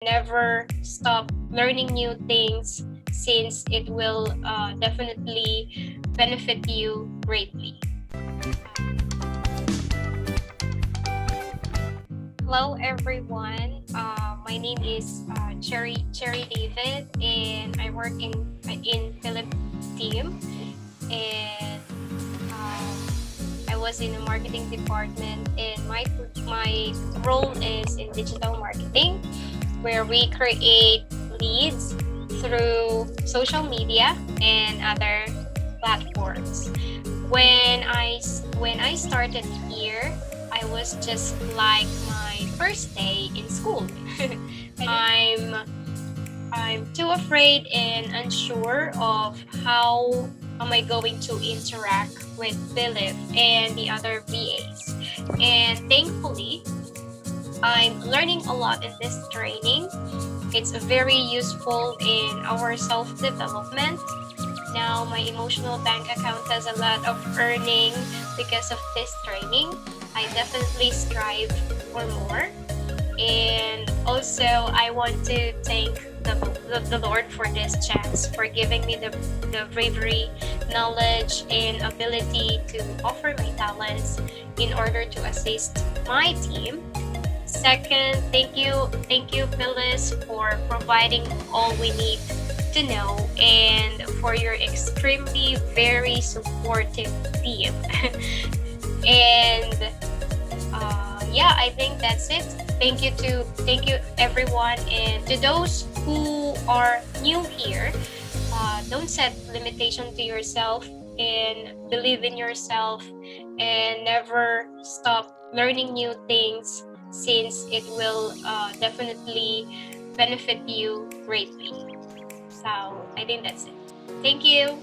Never stop learning new things since it will definitely benefit you greatly. Hello everyone. My name is Cherrie David, and I work in Philip team, and I was in the marketing department, and my role is in digital marketing, where we create leads through social media and other platforms. When I started here, I was just like my first day in school. I'm I'm too afraid and unsure of how am I going to interact with Philip and the other VAs. And thankfully, I'm learning a lot in this training. It's very useful in our self-development. Now my emotional bank account has a lot of earning because of this training. I definitely strive for more. And also, I want to thank the Lord for this chance, for giving me the bravery, knowledge, and ability to offer my talents in order to assist my team. Second, thank you, Phyllis, for providing all we need to know, and for your extremely very supportive team. And yeah, I think that's it. Thank you everyone, and to those who are new here, don't set limitation to yourself, and believe in yourself, and never stop learning new things since it will definitely benefit you greatly. So I think that's it. Thank you.